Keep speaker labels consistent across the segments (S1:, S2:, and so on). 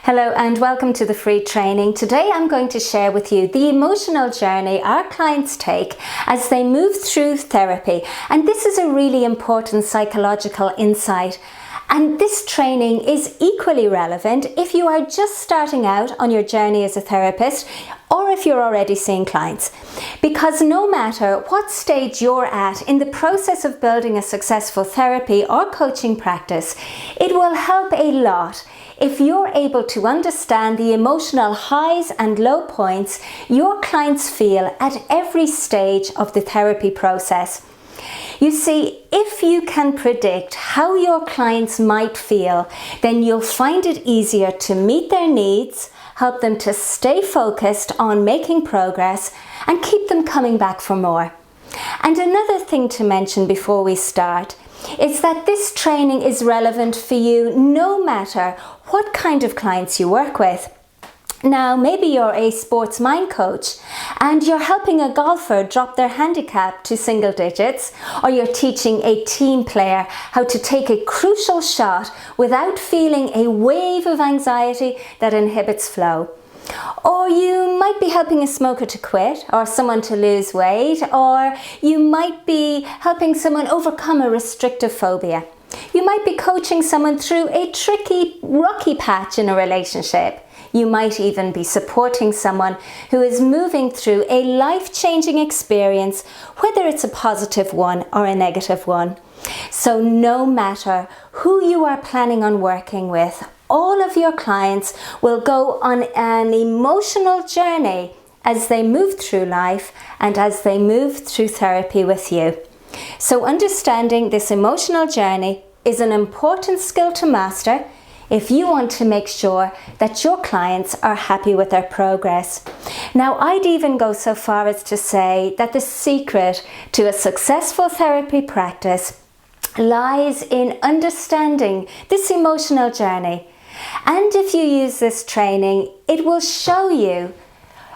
S1: Hello and welcome to the free training. Today I'm going to share with you the emotional journey our clients take as they move through therapy. And this is a really important psychological insight. And this training is equally relevant if you are just starting out on your journey as a therapist or if you're already seeing clients. Because no matter what stage you're at in the process of building a successful therapy or coaching practice, it will help a lot if you're able to understand the emotional highs and low points your clients feel at every stage of the therapy process. You see, if you can predict how your clients might feel, then you'll find it easier to meet their needs, help them to stay focused on making progress, and keep them coming back for more. And another thing to mention before we start is that this training is relevant for you no matter what kind of clients you work with. Now, maybe you're a sports mind coach and you're helping a golfer drop their handicap to single digits, or you're teaching a team player how to take a crucial shot without feeling a wave of anxiety that inhibits flow. Or you might be helping a smoker to quit, or someone to lose weight, or you might be helping someone overcome a restrictive phobia. You might be coaching someone through a tricky, rocky patch in a relationship. You might even be supporting someone who is moving through a life-changing experience, whether it's a positive one or a negative one. So no matter who you are planning on working with, all of your clients will go on an emotional journey as they move through life and as they move through therapy with you. So understanding this emotional journey is an important skill to master if you want to make sure that your clients are happy with their progress. Now, I'd even go so far as to say that the secret to a successful therapy practice lies in understanding this emotional journey. And if you use this training, it will show you,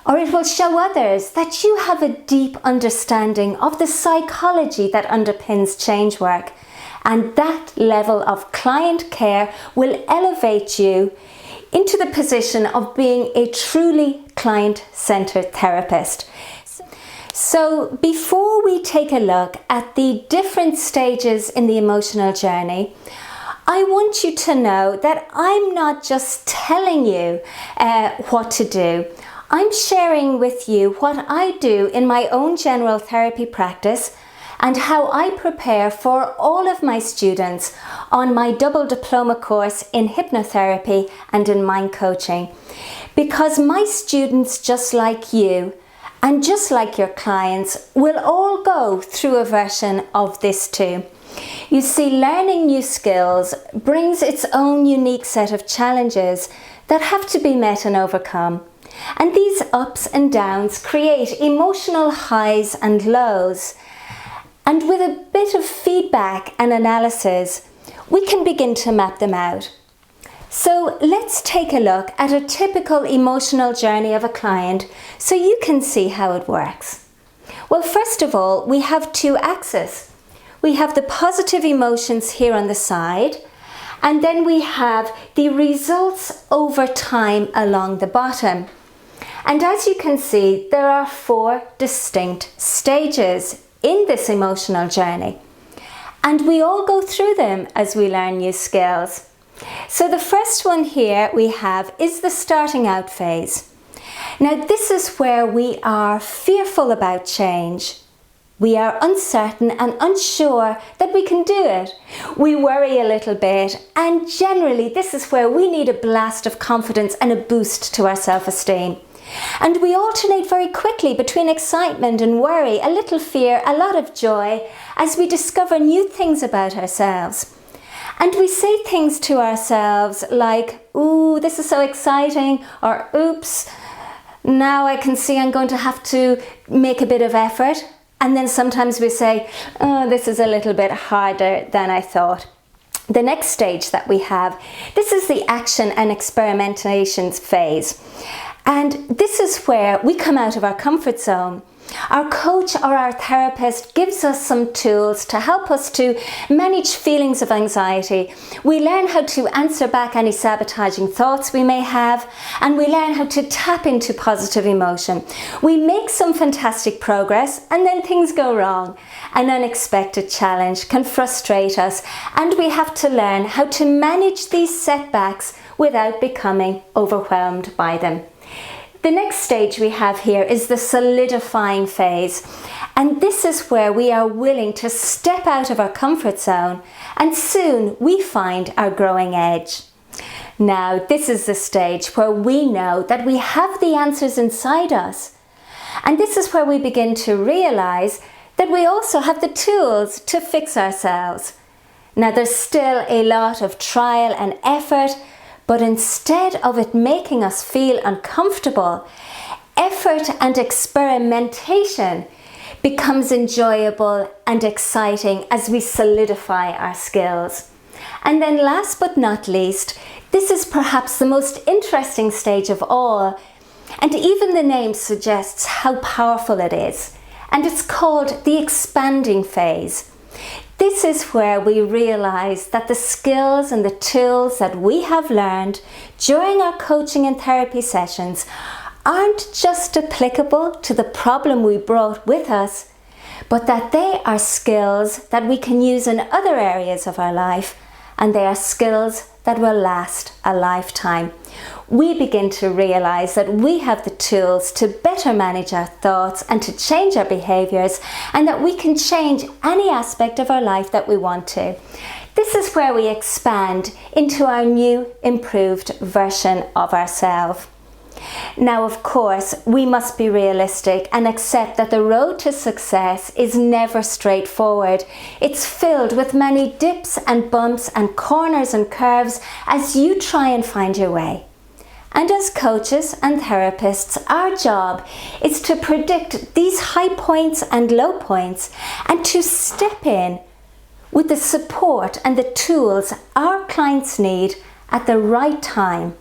S1: or it will show others, that you have a deep understanding of the psychology that underpins change work. And that level of client care will elevate you into the position of being a truly client-centered therapist. So before we take a look at the different stages in the emotional journey, I want you to know that I'm not just telling you what to do. I'm sharing with you what I do in my own general therapy practice and how I prepare for all of my students on my double diploma course in hypnotherapy and in mind coaching. Because my students, just like you and just like your clients, will all go through a version of this too. You see, learning new skills brings its own unique set of challenges that have to be met and overcome. And these ups and downs create emotional highs and lows. And with a bit of feedback and analysis, we can begin to map them out. So let's take a look at a typical emotional journey of a client so you can see how it works. Well, first of all, we have two axes. We have the positive emotions here on the side, and then we have the results over time along the bottom. And as you can see, there are 4 distinct stages in this emotional journey. And we all go through them as we learn new skills. So the first one here we have is the starting out phase. Now this is where we are fearful about change. We are uncertain and unsure that we can do it. We worry a little bit, and generally this is where we need a blast of confidence and a boost to our self-esteem. And we alternate very quickly between excitement and worry, a little fear, a lot of joy, as we discover new things about ourselves. And we say things to ourselves like, "Ooh, this is so exciting," or "Oops, now I can see I'm going to have to make a bit of effort." And then sometimes we say, "Oh, this is a little bit harder than I thought." The next stage that we have, this is the action and experimentations phase. And this is where we come out of our comfort zone. Our coach or our therapist gives us some tools to help us to manage feelings of anxiety. We learn how to answer back any sabotaging thoughts we may have, and we learn how to tap into positive emotion. We make some fantastic progress, and then things go wrong. An unexpected challenge can frustrate us, and we have to learn how to manage these setbacks without becoming overwhelmed by them. The next stage we have here is the solidifying phase, and this is where we are willing to step out of our comfort zone, and soon we find our growing edge. Now, this is the stage where we know that we have the answers inside us, and this is where we begin to realize that we also have the tools to fix ourselves. Now, there's still a lot of trial and effort, but instead of it making us feel uncomfortable, effort and experimentation becomes enjoyable and exciting as we solidify our skills. And then last but not least, this is perhaps the most interesting stage of all, and even the name suggests how powerful it is, and it's called the expanding phase. This is where we realize that the skills and the tools that we have learned during our coaching and therapy sessions aren't just applicable to the problem we brought with us, but that they are skills that we can use in other areas of our life, and they are skills that will last a lifetime. We begin to realize that we have the tools to better manage our thoughts and to change our behaviors, and that we can change any aspect of our life that we want to. This is where we expand into our new, improved version of ourselves. Now, of course, we must be realistic and accept that the road to success is never straightforward. It's filled with many dips and bumps and corners and curves as you try and find your way. And as coaches and therapists, our job is to predict these high points and low points, and to step in with the support and the tools our clients need at the right time.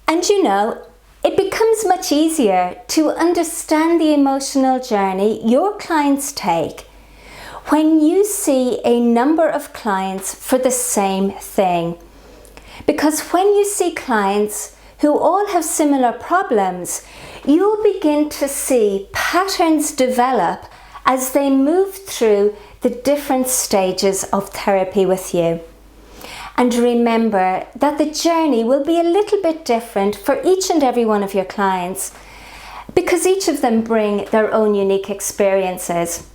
S1: And you know, it becomes much easier to understand the emotional journey your clients take when you see a number of clients for the same thing. Because when you see clients who all have similar problems, you'll begin to see patterns develop as they move through the different stages of therapy with you. And remember that the journey will be a little bit different for each and every one of your clients, because each of them bring their own unique experiences.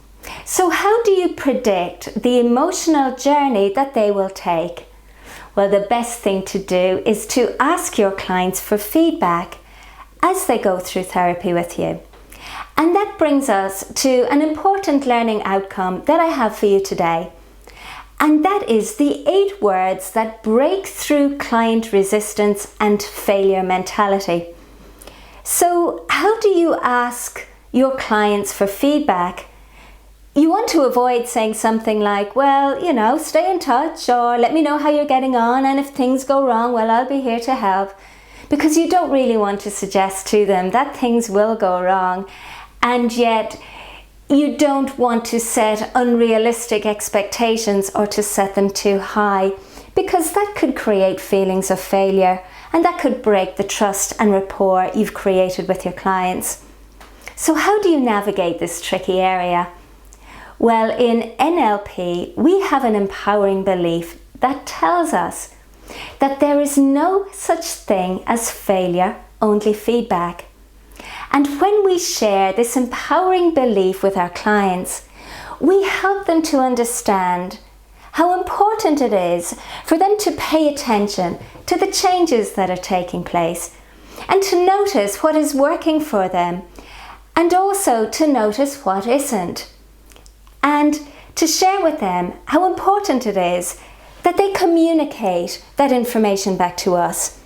S1: So how do you predict the emotional journey that they will take? Well, the best thing to do is to ask your clients for feedback as they go through therapy with you. And that brings us to an important learning outcome that I have for you today. And that is the 8 words that break through client resistance and failure mentality. So how do you ask your clients for feedback? You want to avoid saying something like, well, you know, stay in touch, or let me know how you're getting on, and if things go wrong, well, I'll be here to help. Because you don't really want to suggest to them that things will go wrong, and yet you don't want to set unrealistic expectations or to set them too high, because that could create feelings of failure, and that could break the trust and rapport you've created with your clients. So how do you navigate this tricky area? Well, in NLP, we have an empowering belief that tells us that there is no such thing as failure, only feedback. And when we share this empowering belief with our clients, we help them to understand how important it is for them to pay attention to the changes that are taking place, and to notice what is working for them, and also to notice what isn't. And to share with them how important it is that they communicate that information back to us.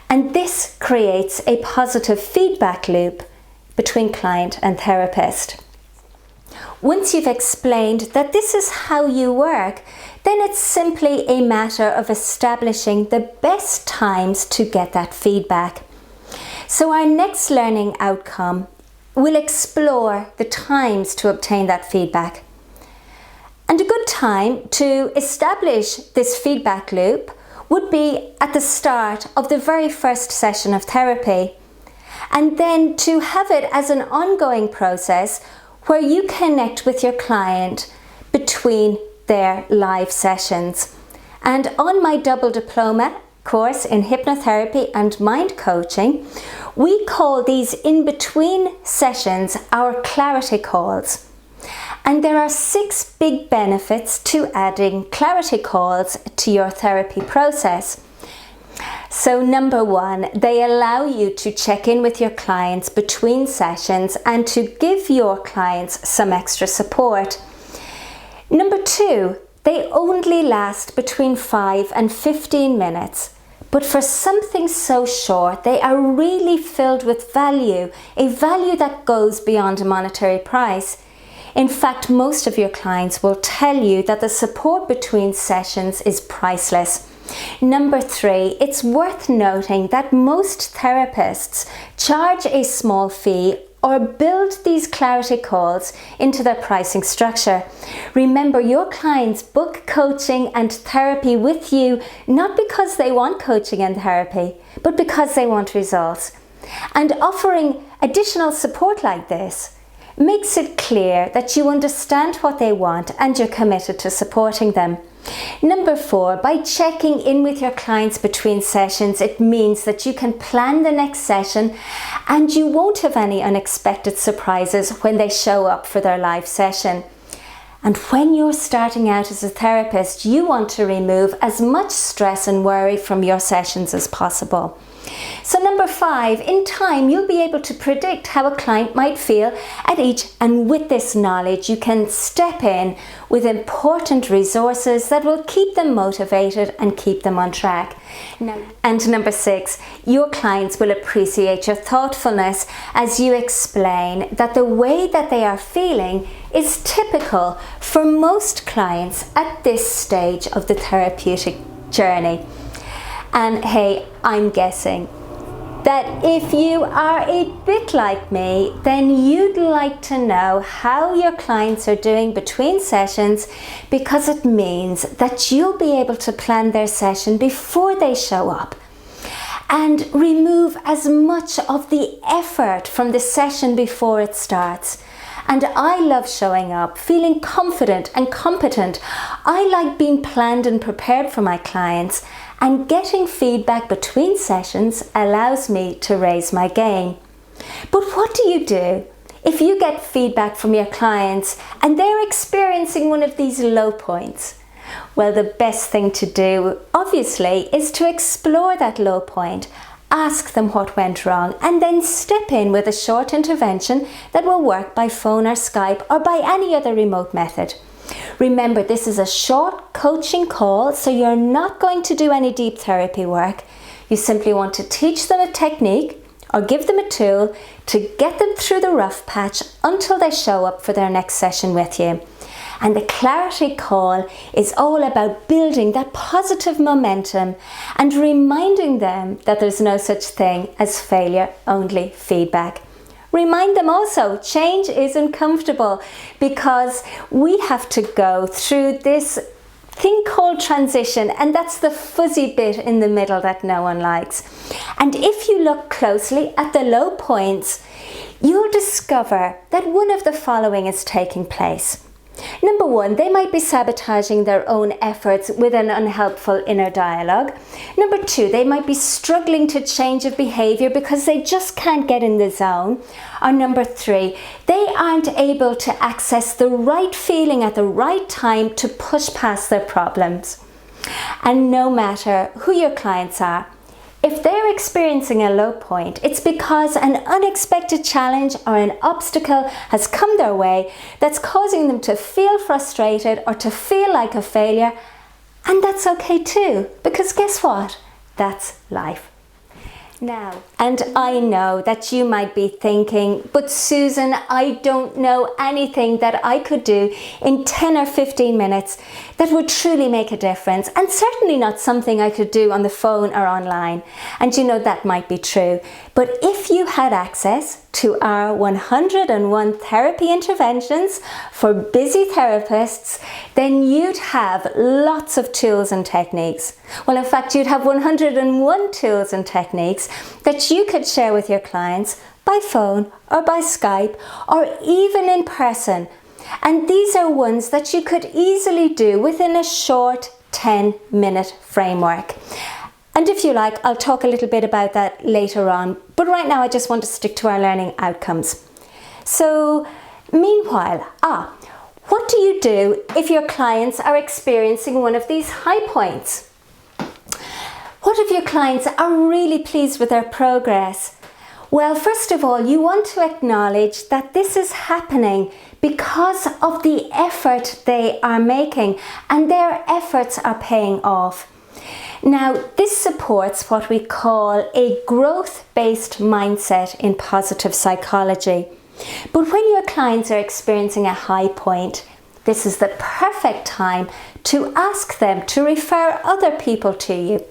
S1: And this creates a positive feedback loop between client and therapist. Once you've explained that this is how you work, then it's simply a matter of establishing the best times to get that feedback. So our next learning outcome will explore the times to obtain that feedback. And a good time to establish this feedback loop would be at the start of the very first session of therapy, and then to have it as an ongoing process where you connect with your client between their live sessions. And on my double diploma course in hypnotherapy and mind coaching, we call these in-between sessions our clarity calls. And there are 6 big benefits to adding clarity calls to your therapy process. So number 1, they allow you to check in with your clients between sessions and to give your clients some extra support. Number 2, they only last between 5 and 15 minutes. But for something so short, they are really filled with value, a value that goes beyond a monetary price. In fact, most of your clients will tell you that the support between sessions is priceless. Number 3, it's worth noting that most therapists charge a small fee or build these clarity calls into their pricing structure. Remember, your clients book coaching and therapy with you not because they want coaching and therapy, but because they want results. And offering additional support like this makes it clear that you understand what they want and you're committed to supporting them. Number 4, by checking in with your clients between sessions, it means that you can plan the next session and you won't have any unexpected surprises when they show up for their live session. And when you're starting out as a therapist, you want to remove as much stress and worry from your sessions as possible. So number 5, in time you'll be able to predict how a client might feel at each, and with this knowledge you can step in with important resources that will keep them motivated and keep them on track. And number 6, your clients will appreciate your thoughtfulness as you explain that the way that they are feeling is typical for most clients at this stage of the therapeutic journey. And hey, I'm guessing that if you are a bit like me, then you'd like to know how your clients are doing between sessions, because it means that you'll be able to plan their session before they show up and remove as much of the effort from the session before it starts. And I love showing up, feeling confident and competent. I like being planned and prepared for my clients, and getting feedback between sessions allows me to raise my game. But what do you do if you get feedback from your clients and they're experiencing one of these low points? Well, the best thing to do, obviously, is to explore that low point, ask them what went wrong, and then step in with a short intervention that will work by phone or Skype or by any other remote method. Remember, this is a short coaching call, so you're not going to do any deep therapy work. You simply want to teach them a technique or give them a tool to get them through the rough patch until they show up for their next session with you. And the clarity call is all about building that positive momentum and reminding them that there's no such thing as failure, only feedback. Remind them also, change is uncomfortable because we have to go through this thing called transition, and that's the fuzzy bit in the middle that no one likes. And if you look closely at the low points, you'll discover that one of the following is taking place. Number 1, they might be sabotaging their own efforts with an unhelpful inner dialogue. Number 2, they might be struggling to change a behavior because they just can't get in the zone. Or number 3, they aren't able to access the right feeling at the right time to push past their problems. And no matter who your clients are, if they're experiencing a low point, it's because an unexpected challenge or an obstacle has come their way that's causing them to feel frustrated or to feel like a failure. And that's okay too, because guess what? That's life. now. And I know that you might be thinking, but Susan, I don't know anything that I could do in 10 or 15 minutes that would truly make a difference, and certainly not something I could do on the phone or online. And you know, that might be true. But if you had access to our 101 therapy interventions for busy therapists, then you'd have lots of tools and techniques. Well, in fact, you'd have 101 tools and techniques that you could share with your clients by phone or by Skype or even in person. And these are ones that you could easily do within a short 10-minute framework. And if you like, I'll talk a little bit about that later on. But right now, I just want to stick to our learning outcomes. So, meanwhile, what do you do if your clients are experiencing one of these high points? What if your clients are really pleased with their progress? Well, first of all, you want to acknowledge that this is happening because of the effort they are making, and their efforts are paying off. Now, this supports what we call a growth-based mindset in positive psychology. But when your clients are experiencing a high point, this is the perfect time to ask them to refer other people to you.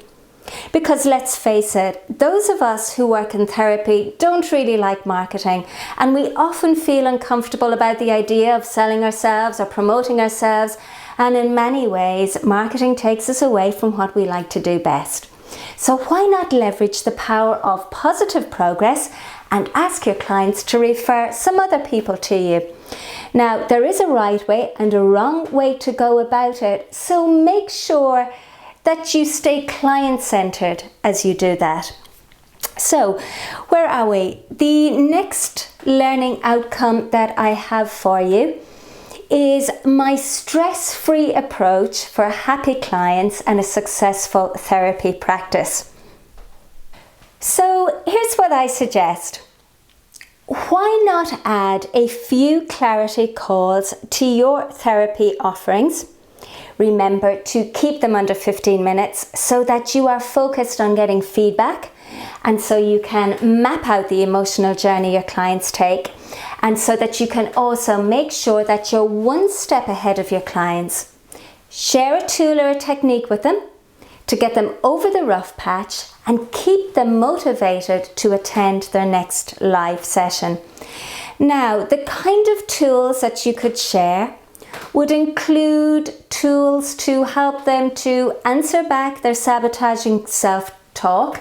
S1: Because let's face it, those of us who work in therapy don't really like marketing, and we often feel uncomfortable about the idea of selling ourselves or promoting ourselves, and in many ways, marketing takes us away from what we like to do best. So why not leverage the power of positive progress and ask your clients to refer some other people to you? Now, there is a right way and a wrong way to go about it, so make sure that you stay client-centered as you do that. So, where are we? The next learning outcome that I have for you is my stress-free approach for happy clients and a successful therapy practice. So, here's what I suggest. Why not add a few clarity calls to your therapy offerings? Remember to keep them under 15 minutes so that you are focused on getting feedback, and so you can map out the emotional journey your clients take, and so that you can also make sure that you're one step ahead of your clients. Share a tool or a technique with them to get them over the rough patch and keep them motivated to attend their next live session. Now, the kind of tools that you could share would include tools to help them to answer back their sabotaging self-talk,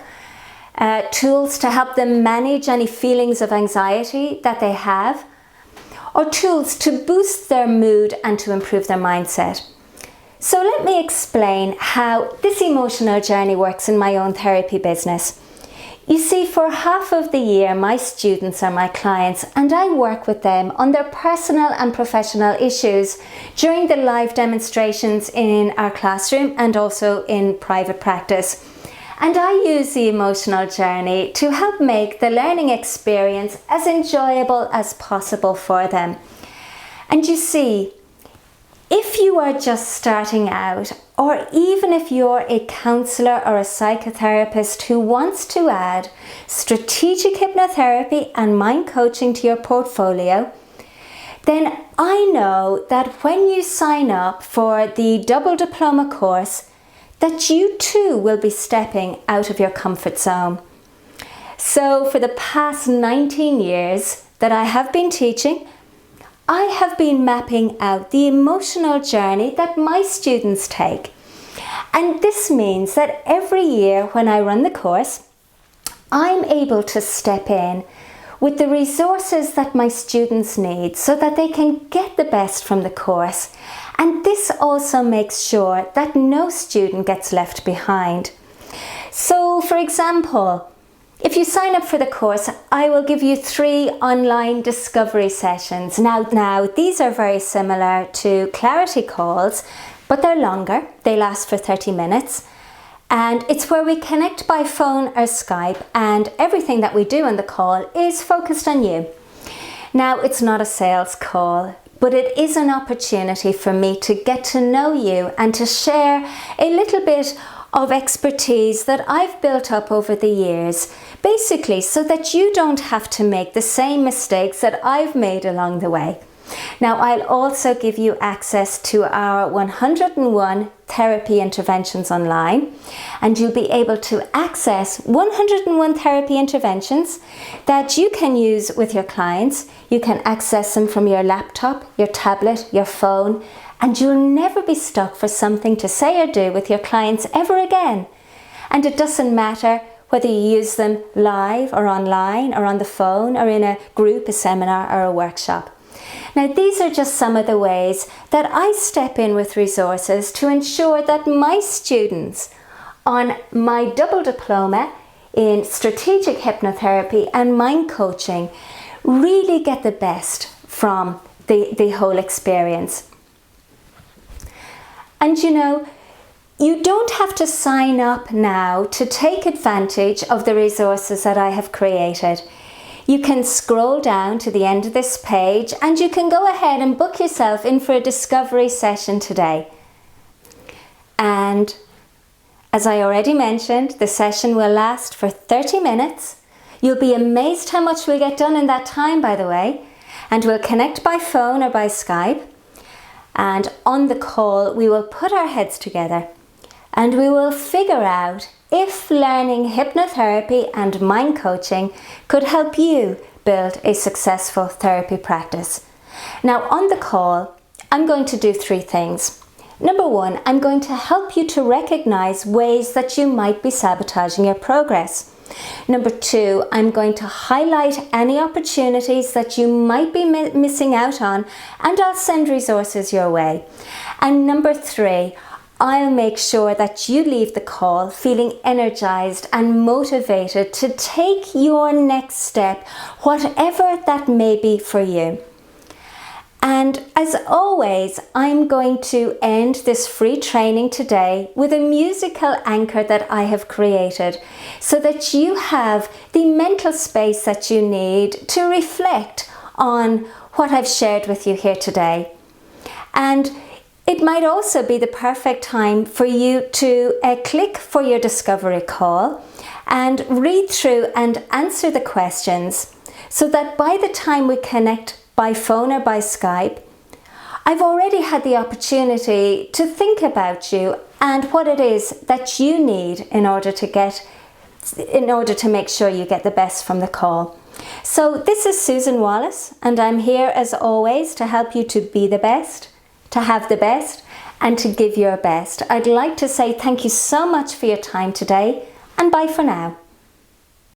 S1: tools to help them manage any feelings of anxiety that they have, or tools to boost their mood and to improve their mindset. So let me explain how this emotional journey works in my own therapy business. You see, for half of the year, my students are my clients, and I work with them on their personal and professional issues during the live demonstrations in our classroom and also in private practice. And I use the emotional journey to help make the learning experience as enjoyable as possible for them. And you see, if you are just starting out, or even if you're a counsellor or a psychotherapist who wants to add strategic hypnotherapy and mind coaching to your portfolio, then I know that when you sign up for the double diploma course, that you too will be stepping out of your comfort zone. So for the past 19 years that I have been teaching, I have been mapping out the emotional journey that my students take. And this means that every year when I run the course, I'm able to step in with the resources that my students need so that they can get the best from the course. And this also makes sure that no student gets left behind. So, for example, if you sign up for the course, I will give you 3 online discovery sessions. Now, these are very similar to clarity calls, but they're longer. They last for 30 minutes. And it's where we connect by phone or Skype, and everything that we do on the call is focused on you. Now, it's not a sales call, but it is an opportunity for me to get to know you and to share a little bit of expertise that I've built up over the years, basically so that you don't have to make the same mistakes that I've made along the way. Now, I'll also give you access to our 101 therapy interventions online, and you'll be able to access 101 therapy interventions that you can use with your clients. You can access them from your laptop, your tablet, your phone, and you'll never be stuck for something to say or do with your clients ever again. And it doesn't matter whether you use them live or online or on the phone or in a group, a seminar or a workshop. Now, these are just some of the ways that I step in with resources to ensure that my students on my double diploma in strategic hypnotherapy and mind coaching really get the best from the whole experience. And you know, you don't have to sign up now to take advantage of the resources that I have created. You can scroll down to the end of this page and you can go ahead and book yourself in for a discovery session today. And as I already mentioned, the session will last for 30 minutes. You'll be amazed how much we'll get done in that time, by the way. And we'll connect by phone or by Skype. And on the call, we will put our heads together and we will figure out if learning hypnotherapy and mind coaching could help you build a successful therapy practice. Now, on the call, I'm going to do 3 things. Number 1, I'm going to help you to recognize ways that you might be sabotaging your progress. Number 2, I'm going to highlight any opportunities that you might be missing out on, and I'll send resources your way. And number 3, I'll make sure that you leave the call feeling energized and motivated to take your next step, whatever that may be for you. And as always, I'm going to end this free training today with a musical anchor that I have created so that you have the mental space that you need to reflect on what I've shared with you here today. And it might also be the perfect time for you to click for your discovery call and read through and answer the questions so that by the time we connect by phone or by Skype, I've already had the opportunity to think about you and what it is that you need in order to make sure you get the best from the call. So this is Susan Wallace, and I'm here as always to help you to be the best, to have the best, and to give your best. I'd like to say thank you so much for your time today, and bye for now.